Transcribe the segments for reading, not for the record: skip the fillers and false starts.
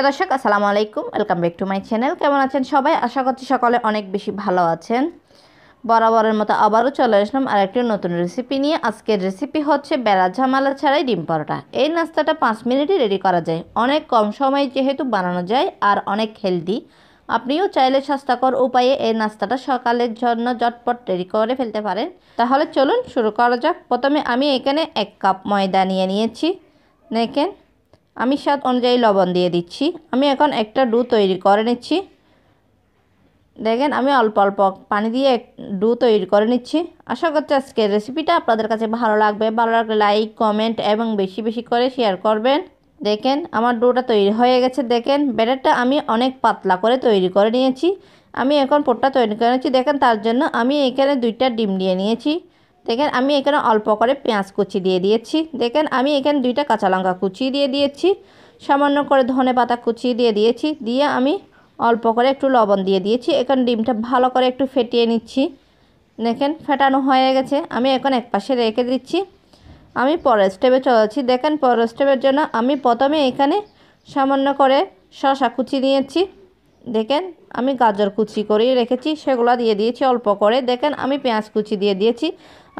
প্রিয় দর্শক আসসালামু আলাইকুম, welcome back to my channel. কেমন আছেন সবাই? আশা করছি সকালে অনেক বেশি ভালো আছেন। বরাবরের মতো আবারও চলে আসলাম আরেকটি নতুন রেসিপি নিয়ে। আজকের রেসিপি হচ্ছে বেড়া ঝামেলা ছাড়াই ডিম পরোটা। এই নাস্তাটা 5 মিনিটে রেডি করা যায়, অনেক কম সময়ে যেহেতু বানানো যায় আর অনেক হেলদি। আপনিও চাইলে স্বাস্থ্যকর উপায়ে এই নাস্তাটা সকালের জন্য ঝটপট রেডি করে ফেলতে পারেন। তাহলে চলুন শুরু করা যাক। প্রথমে আমি এখানে 1 কাপ ময়দা নিয়ে নিয়েছি। দেখেন আমি স্বাদ অনুযায়ী লবণ দিয়ে দিচ্ছি। আমি এখন একটা ডো তৈরি করে নিচ্ছি। দেখেন আমি অল্প অল্প পানি দিয়ে ডো তৈরি করে নিচ্ছি। আশা করছি আজকের রেসিপিটা আপনাদের কাছে ভালো লাগবে। ভালো লাগলে লাইক, কমেন্ট এবং বেশি বেশি করে শেয়ার করবেন। দেখেন আমার ডোটা তৈরি হয়ে গেছে। দেখেন ব্যাটারটা আমি অনেক পাতলা করে তৈরি করে নিয়েছি। আমি এখন পুরটা তৈরি করে নিচ্ছি। দেখেন তার জন্য আমি এখানে 2টা ডিম দিয়ে নিয়েছি। দেখেন আমি এখানে অল্প করে পেঁয়াজ কুচি দিয়ে দিয়েছি। দেখেন আমি এখানে 2টা কাঁচা লঙ্কা কুচি দিয়ে দিয়েছি। সামান্য করে ধনেপাতা কুচি দিয়ে দিয়েছি। দিয়ে আমি অল্প করে একটু লবণ দিয়ে দিয়েছি। এখন ডিমটা ভালো করে একটু ফেটিয়ে নিচ্ছি। দেখেন ফেটানো হয়ে গেছে। আমি এখন এক পাশে রেখে দিচ্ছি। আমি পরের স্টেপে চলেছি। দেখেন পরের স্টেপের জন্য আমি প্রথমে এখানে সামান্য করে শসা কুচি নিয়েছি। দেখেন আমি গাজর কুচি করে রেখেছি, সেগুলো দিয়ে দিয়েছি অল্প করে। দেখেন আমি পেঁয়াজ কুচি দিয়ে দিয়েছি।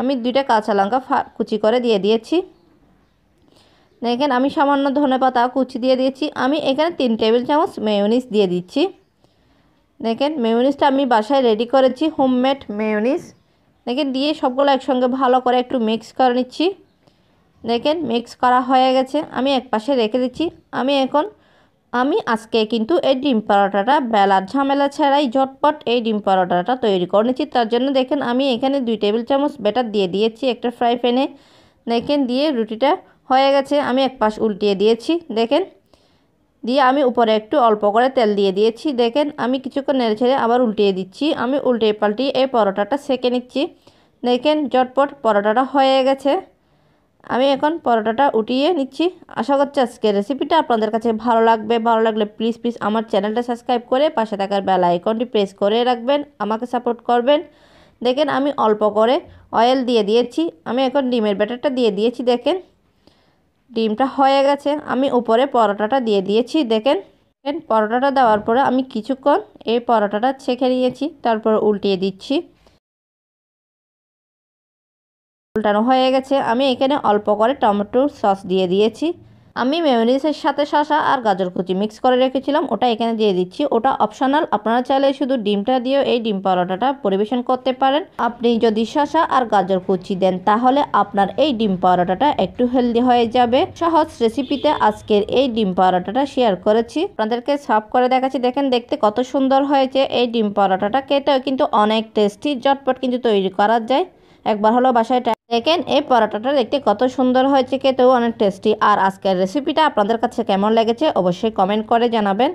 আমি 2টা কাঁচা লঙ্কা কুচি করে দিয়ে দিয়েছি। দেখেন আমি সামান্য ধনেপাতা কুচি দিয়ে দিয়েছি। আমি এখানে 3 টেবিল চামচ মেয়োনিজ দিয়ে দিচ্ছি। দেখেন মেয়োনিজটা আমি বাসায় রেডি করেছি, হোমমেড মেয়োনিজ। দেখেন দিয়ে সবগুলো একসঙ্গে ভালো করে একটু মিক্স করে নিচ্ছি। দেখেন মিক্স করা হয়ে গেছে। আমি এক পাশে রেখে দিচ্ছি। আমি আজকে কিন্তু এই ডিম পরোটাটা বেলার ঝামেলা ছাড়াই ঝটপট এই ডিম পরোটাটা তৈরি করে নিচ্ছি। তার জন্য দেখেন আমি এখানে 2 টেবিল চামচ ব্যাটার দিয়ে দিয়েছি একটা ফ্রাই প্যানে। দেখেন দিয়ে রুটিটা হয়ে গেছে। আমি এক পাশ উল্টিয়ে দিয়েছি। দেখেন দিয়ে আমি উপরে একটু অল্প করে তেল দিয়ে দিয়েছি। দেখেন আমি কিছুক্ষণ নেড়ে ছেড়ে আবার উল্টিয়ে দিচ্ছি। আমি উল্টিয়ে পাল্টিয়ে এই পরোটাটা সেঁকে নিচ্ছি। দেখেন ঝটপট পরোটাটা হয়ে গেছে। আমি এখন পরোটাটা উঠিয়ে নিচ্ছি। আশা করছি আজকের রেসিপিটা আপনাদের কাছে ভালো লাগবে। ভালো লাগলে প্লিজ আমার চ্যানেলটা সাবস্ক্রাইব করে পাশে থাকার বেল আইকনটি প্রেস করে রাখবেন, আমাকে সাপোর্ট করবেন। দেখেন আমি অল্প করে অয়েল দিয়ে দিয়েছি। আমি এখন ডিমের ব্যাটারটা দিয়ে দিয়েছি। দেখেন ডিমটা হয়ে গেছে। আমি উপরে পরোটাটা দিয়ে দিয়েছি। দেখেন পরোটাটা দেওয়ার পরে আমি কিছুক্ষণ এই পরোটাটা ছেঁকে নিয়েছি, তারপর উল্টিয়ে দিচ্ছি। উল্টানো হয়ে গেছে। আমি এখানে অল্প করে টমেটোর সস দিয়ে দিয়েছি। আমি মেয়োনিজের সাথে শসা আর গাজর কুচি মিক্স করে রেখেছিলাম, ওটা এখানে দিয়ে দিচ্ছি। ওটা অপশনাল, আপনারা চাইলে শুধু ডিমটা দিয়েও এই ডিম পরোটাটা পরিবেশন করতে পারেন। আপনি যদি শসা আর গাজর কুচি দেন তাহলে আপনার এই ডিম পরোটাটা একটু হেলদি হয়ে যাবে। সহজ রেসিপিতে আজকের এই ডিম পরোটাটা শেয়ার করেছি, আপনাদেরকে সার্ভ করে দেখাচ্ছি। দেখেন দেখতে কত সুন্দর হয়েছে এই ডিম পরোটাটা। খেতেও কিন্তু অনেক টেস্টি, ঝটপট কিন্তু তৈরি করা যায়। একবার হলো বাসায়। দেখেন এই পরোটাটা দেখতে কত সুন্দর হয়েছে, খেতেও অনেক টেস্টি। আর আজকের রেসিপিটা আপনাদের কাছে কেমন লেগেছে অবশ্যই কমেন্ট করে জানাবেন।